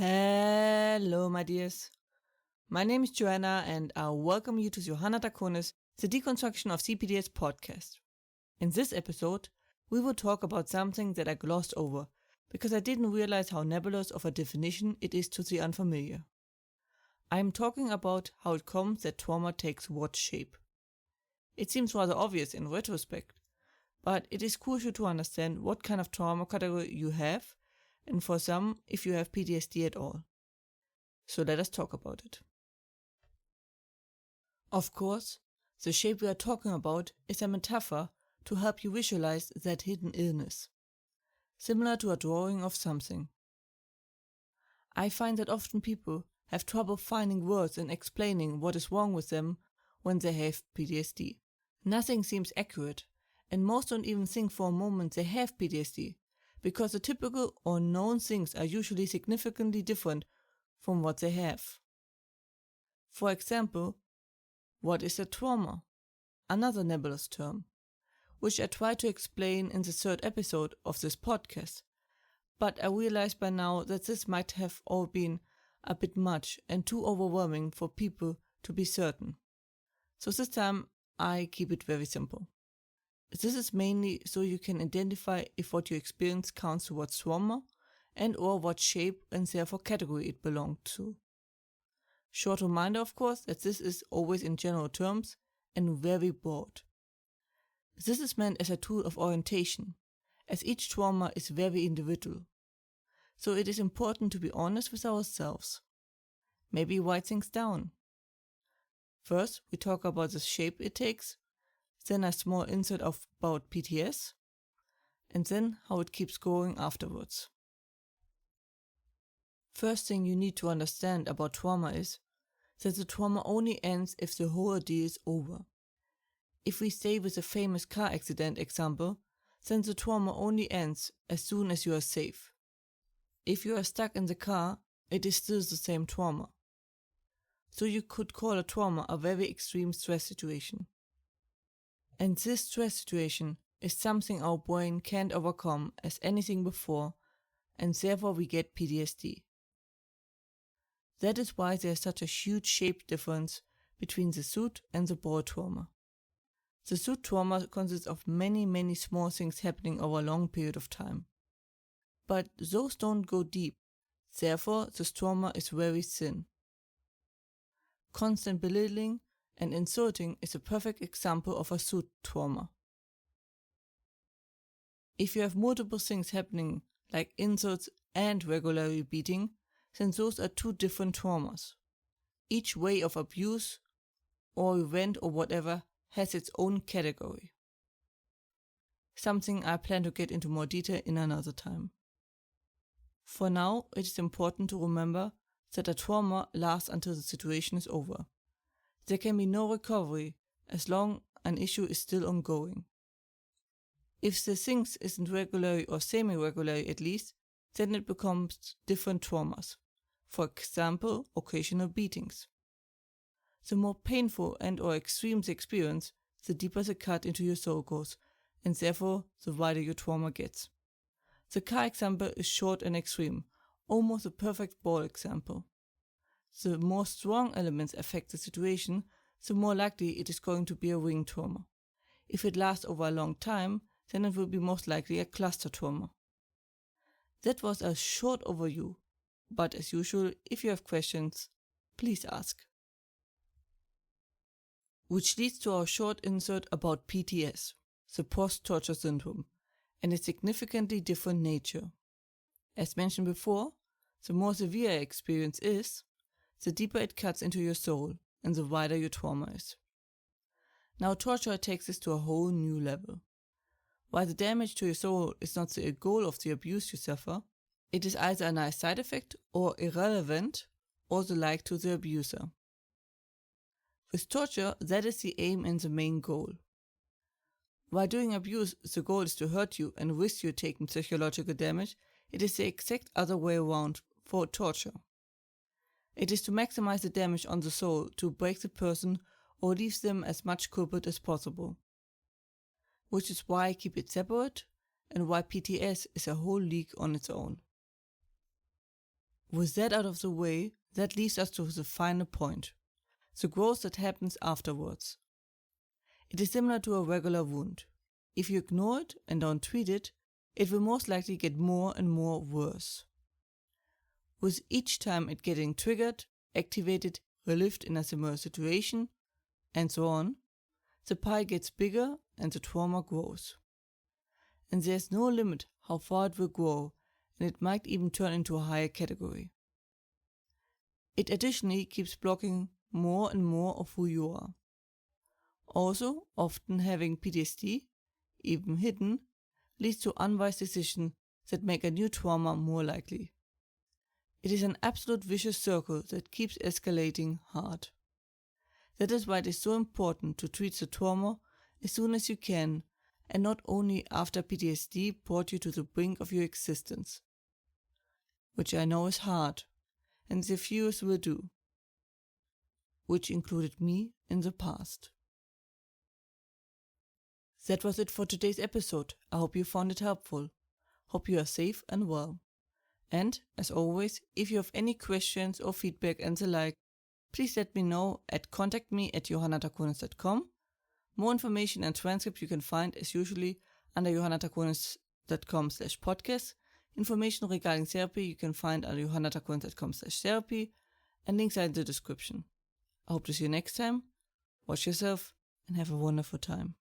Hello, my dears. My name is Joanna, and I welcome you to Johanna Daconis, the Deconstruction of C-PTSD podcast. In this episode, we will talk about something that I glossed over because I didn't realize how nebulous of a definition it is to the unfamiliar. I am talking about how it comes that trauma takes what shape. It seems rather obvious in retrospect, but it is crucial to understand what kind of trauma category you have, and for some, if you have PTSD at all. So let us talk about it. Of course, the shape we are talking about is a metaphor to help you visualize that hidden illness, similar to a drawing of something. I find that often people have trouble finding words and explaining what is wrong with them when they have PTSD. Nothing seems accurate, and most don't even think for a moment they have PTSD, because the typical or known things are usually significantly different from what they have. For example, what is a trauma? Another nebulous term, which I tried to explain in the third episode of this podcast, but I realized by now that this might have all been a bit much and too overwhelming for people to be certain. So this time I keep it very simple. This is mainly so you can identify if what you experience counts towards trauma and or what shape and therefore category it belonged to. Short reminder, of course, that this is always in general terms and very broad. This is meant as a tool of orientation, as each trauma is very individual. So it is important to be honest with ourselves. Maybe write things down. First, we talk about the shape it takes, then a small insert about PTS, and then how it keeps going afterwards. First thing you need to understand about trauma is that the trauma only ends if the whole ordeal is over. If we stay with the famous car accident example, then the trauma only ends as soon as you are safe. If you are stuck in the car, it is still the same trauma. So you could call a trauma a very extreme stress situation. And this stress situation is something our brain can't overcome as anything before, and therefore we get PTSD. That is why there is such a huge shape difference between the suit and the ball trauma. The suit trauma consists of many small things happening over a long period of time. But those don't go deep, therefore this trauma is very thin. Constant belittling and insulting is a perfect example of a suit trauma. If you have multiple things happening, like insults and regularly beating, then those are two different traumas. Each way of abuse or event or whatever has its own category. Something I plan to get into more detail in another time. For now, it is important to remember that a trauma lasts until the situation is over. There can be no recovery as long an issue is still ongoing. If the things isn't regularly or semi-regularly at least, then it becomes different traumas. For example, occasional beatings. The more painful and or extreme the experience, the deeper the cut into your soul goes, and therefore the wider your trauma gets. The car example is short and extreme, almost a perfect ball example. The more strong elements affect the situation, the more likely it is going to be a ring trauma. If it lasts over a long time, then it will be most likely a cluster trauma. That was a short overview, but as usual, if you have questions, please ask. Which leads to our short insert about PTS, the post-torture syndrome, and its significantly different nature. As mentioned before, the more severe your experience is, the deeper it cuts into your soul and the wider your trauma is. Now torture takes this to a whole new level. While the damage to your soul is not the goal of the abuse you suffer, it is either a nice side effect or irrelevant or the like to the abuser. With torture, that is the aim and the main goal. While doing abuse, the goal is to hurt you and risk you taking psychological damage, it is the exact other way around for torture. It is to maximize the damage on the soul, to break the person or leave them as much culprit as possible. Which is why I keep it separate and why PTS is a whole league on its own. With that out of the way, that leads us to the final point, the growth that happens afterwards. It is similar to a regular wound. If you ignore it and don't treat it, it will most likely get more and more worse. With each time it getting triggered, activated, relived in a similar situation, and so on, the pile gets bigger and the trauma grows. And there's no limit how far it will grow, and it might even turn into a higher category. It additionally keeps blocking more and more of who you are. Also, often having PTSD, even hidden, leads to unwise decisions that make a new trauma more likely. It is an absolute vicious circle that keeps escalating hard. That is why it is so important to treat the trauma as soon as you can, and not only after PTSD brought you to the brink of your existence. Which I know is hard, and the few will do. Which included me in the past. That was it for today's episode. I hope you found it helpful. Hope you are safe and well. And, as always, if you have any questions or feedback and the like, please let me know at contactme@johannatakonis.com. More information and transcript you can find as usually under johannatakonis.com/podcast. Information regarding therapy you can find under johannatakonis.com/therapy, and links are in the description. I hope to see you next time. Watch yourself and have a wonderful time.